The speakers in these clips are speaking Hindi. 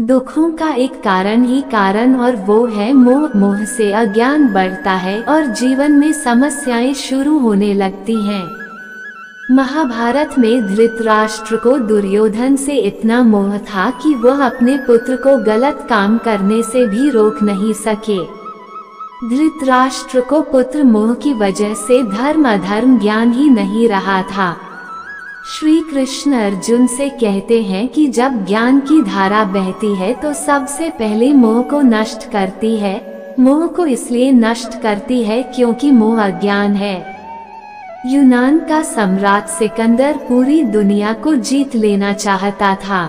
दुखों का एक कारण ही कारण और वो है मोह। मोह से अज्ञान बढ़ता है और जीवन में समस्याएं शुरू होने लगती हैं। महाभारत में धृतराष्ट्र को दुर्योधन से इतना मोह था कि वह अपने पुत्र को गलत काम करने से भी रोक नहीं सके। धृतराष्ट्र को पुत्र मोह की वजह से धर्म अधर्म ज्ञान ही नहीं रहा था। श्री कृष्ण अर्जुन से कहते हैं कि जब ज्ञान की धारा बहती है तो सबसे पहले मोह को नष्ट करती है। मोह को इसलिए नष्ट करती है क्योंकि मोह अज्ञान है। यूनान का सम्राट सिकंदर पूरी दुनिया को जीत लेना चाहता था।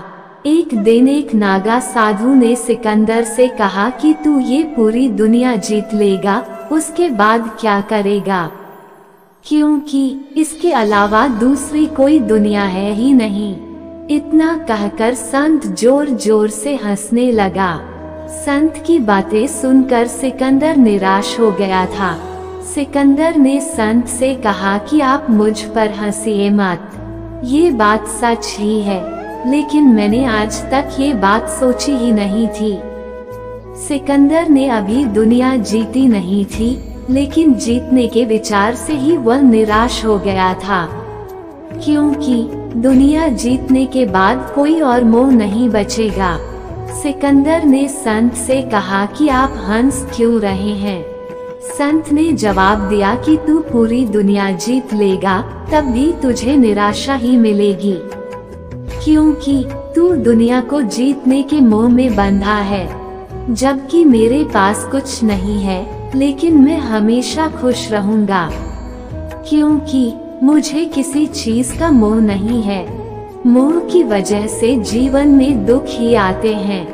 एक दिन एक नागा साधु ने सिकंदर से कहा कि तू ये पूरी दुनिया जीत लेगा, उसके बाद क्या करेगा, क्योंकि इसके अलावा दूसरी कोई दुनिया है ही नहीं। इतना कहकर संत जोर जोर से हंसने लगा। संत की बातें सुनकर सिकंदर निराश हो गया था। सिकंदर ने संत से कहा कि आप मुझ पर हंसिए मत, ये बात सच ही है, लेकिन मैंने आज तक ये बात सोची ही नहीं थी। सिकंदर ने अभी दुनिया जीती नहीं थी, लेकिन जीतने के विचार से ही वह निराश हो गया था, क्योंकि दुनिया जीतने के बाद कोई और मोह नहीं बचेगा। सिकंदर ने संत से कहा कि आप हंस क्यों रहे हैं। संत ने जवाब दिया कि तू पूरी दुनिया जीत लेगा तब भी तुझे निराशा ही मिलेगी, क्योंकि तू दुनिया को जीतने के मोह में बंधा है, जबकि मेरे पास कुछ नहीं है, लेकिन मैं हमेशा खुश रहूंगा, क्योंकि मुझे किसी चीज का मोह नहीं है। मोह की वजह से जीवन में दुख ही आते हैं।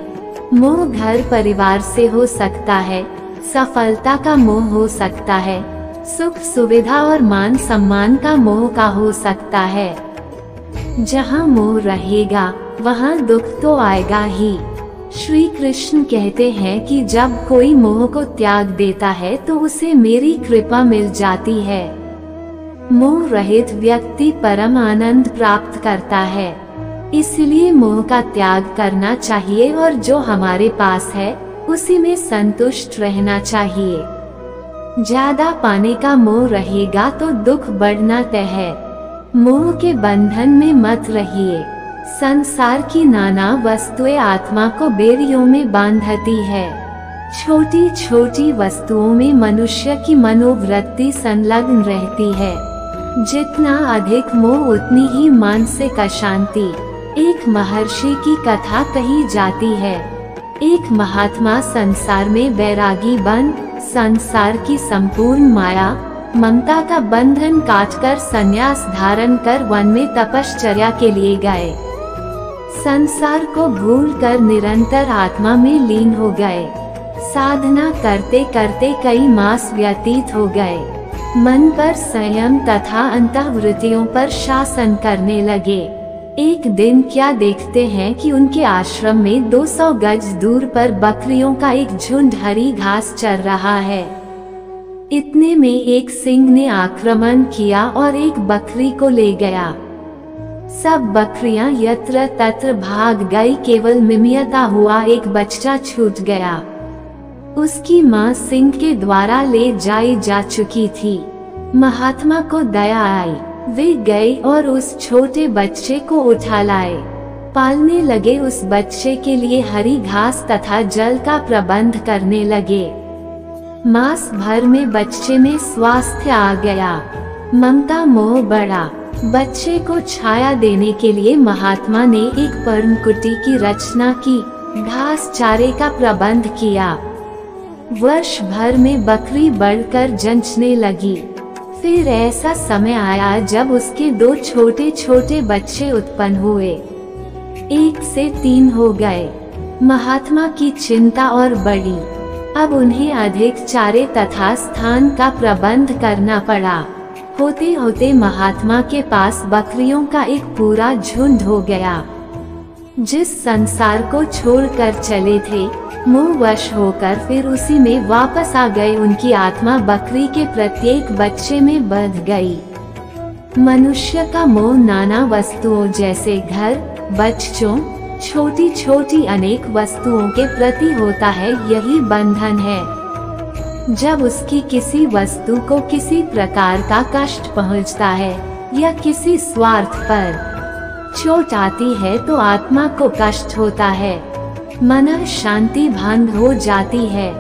मोह घर परिवार से हो सकता है, सफलता का मोह हो सकता है, सुख सुविधा और मान सम्मान का मोह का हो सकता है। जहाँ मोह रहेगा वहाँ दुख तो आएगा ही। श्री कृष्ण कहते हैं कि जब कोई मोह को त्याग देता है तो उसे मेरी कृपा मिल जाती है। मोह रहित व्यक्ति परम आनंद प्राप्त करता है। इसलिए मोह का त्याग करना चाहिए और जो हमारे पास है उसी में संतुष्ट रहना चाहिए। ज्यादा पाने का मोह रहेगा तो दुख बढ़ना तय है। मोह के बंधन में मत रहिए। संसार की नाना वस्तुएं आत्मा को बेड़ियों में बांधती है। छोटी छोटी वस्तुओं में मनुष्य की मनोवृत्ति संलग्न रहती है। जितना अधिक मोह उतनी ही मानसिक अशांति। एक महर्षि की कथा कही जाती है। एक महात्मा संसार में बैरागी बन संसार की संपूर्ण माया ममता का बंधन काटकर संन्यास धारण कर वन में तपश्चर्या के लिए गए। संसार को भूलकर निरंतर आत्मा में लीन हो गए। साधना करते करते कई मास व्यतीत हो गए। मन पर संयम तथा अंतःवृत्तियों पर शासन करने लगे। एक दिन क्या देखते हैं कि उनके आश्रम में 200 गज दूर पर बकरियों का एक झुंड हरी घास चर रहा है। इतने में एक सिंह ने आक्रमण किया और एक बकरी को ले गया। सब बकरियां यत्र तत्र भाग गई, केवल मिमियता हुआ एक बच्चा छूट गया। उसकी माँ सिंह के द्वारा ले जाई जा चुकी थी। महात्मा को दया आई। वे गए और उस छोटे बच्चे को उठा लाए। पालने लगे। उस बच्चे के लिए हरी घास तथा जल का प्रबंध करने लगे। मास भर में बच्चे में स्वास्थ्य आ गया। ममता मोह बढ़ा। बच्चे को छाया देने के लिए महात्मा ने एक पर्णकुटी की रचना की। घास चारे का प्रबंध किया। वर्ष भर में बकरी बढ़कर जंचने लगी। फिर ऐसा समय आया जब उसके 2 छोटे छोटे बच्चे उत्पन्न हुए। 1 से 3 हो गए। महात्मा की चिंता और बढ़ी। अब उन्हें अधिक चारे तथा स्थान का प्रबंध करना पड़ा। होते होते महात्मा के पास बकरियों का एक पूरा झुंड हो गया। जिस संसार को छोड़कर चले थे, मोहवश होकर फिर उसी में वापस आ गए। उनकी आत्मा बकरी के प्रत्येक बच्चे में बंध गई। मनुष्य का मोह नाना वस्तुओं जैसे घर, बच्चों, छोटी छोटी अनेक वस्तुओं के प्रति होता है, यही बंधन है। जब उसकी किसी वस्तु को किसी प्रकार का कष्ट पहुंचता है या किसी स्वार्थ पर चोट आती है तो आत्मा को कष्ट होता है, मन शांति भंग हो जाती है।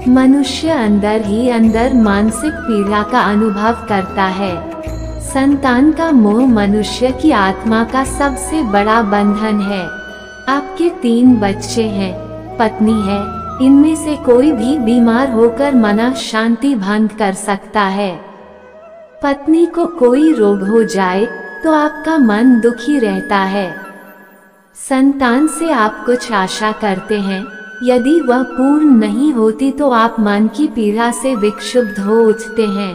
मनुष्य अंदर ही अंदर मानसिक पीड़ा का अनुभव करता है। संतान का मोह मनुष्य की आत्मा का सबसे बड़ा बंधन है। आपके 3 बच्चे हैं, पत्नी है, इनमें से कोई भी बीमार होकर मन शांति भंग कर सकता है। पत्नी को कोई रोग हो जाए तो आपका मन दुखी रहता है। संतान से आप कुछ आशा करते हैं, यदि वह पूर्ण नहीं होती तो आप मन की पीड़ा से विक्षुब्ध हो उठते हैं।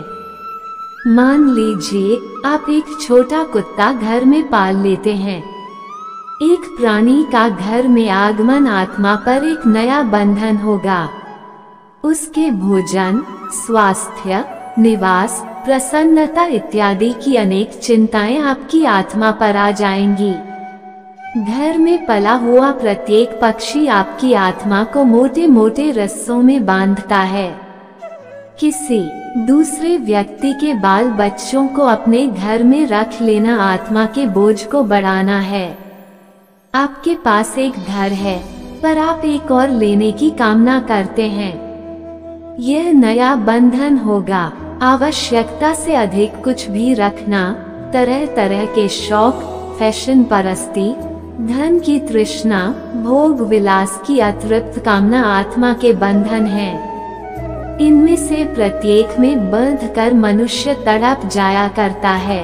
मान लीजिए आप एक छोटा कुत्ता घर में पाल लेते हैं। एक प्राणी का घर में आगमन आत्मा पर एक नया बंधन होगा। उसके भोजन, स्वास्थ्य, निवास, प्रसन्नता इत्यादि की अनेक चिंताएं आपकी आत्मा पर आ जाएंगी। घर में पला हुआ प्रत्येक पक्षी आपकी आत्मा को मोटे मोटे रस्सों में बांधता है। किसी दूसरे व्यक्ति के बाल बच्चों को अपने घर में रख लेना आत्मा के बोझ को बढ़ाना है। आपके पास एक घर है पर आप एक और लेने की कामना करते हैं। यह नया बंधन होगा। आवश्यकता से अधिक कुछ भी रखना, तरह तरह के शौक, फैशन परस्ती, धन की तृष्णा, भोग विलास की अतिरिक्त कामना आत्मा के बंधन हैं। इनमें से प्रत्येक में बंध कर मनुष्य तड़प जाया करता है।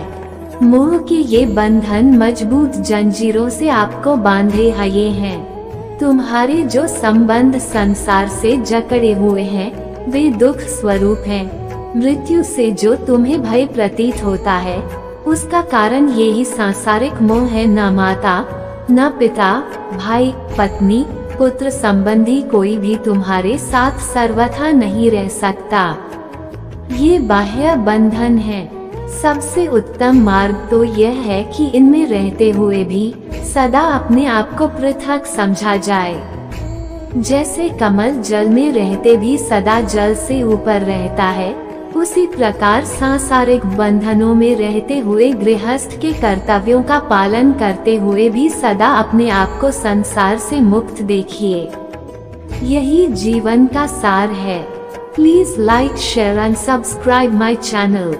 मोह के ये बंधन मजबूत जंजीरों से आपको बांधे हुए हैं। तुम्हारे जो संबंध संसार से जकड़े हुए हैं वे दुख स्वरूप हैं। मृत्यु से जो तुम्हें भय प्रतीत होता है उसका कारण यही सांसारिक मोह है। न माता, न पिता, भाई, पत्नी, पुत्र संबंधी कोई भी तुम्हारे साथ सर्वथा नहीं रह सकता। ये बाह्य बंधन है। सबसे उत्तम मार्ग तो यह है कि इनमें रहते हुए भी सदा अपने आप को पृथक समझा जाए। जैसे कमल जल में रहते भी सदा जल से ऊपर रहता है, उसी प्रकार सांसारिक बंधनों में रहते हुए गृहस्थ के कर्तव्यों का पालन करते हुए भी सदा अपने आप को संसार से मुक्त देखिए। यही जीवन का सार है। Please like, share and subscribe my channel.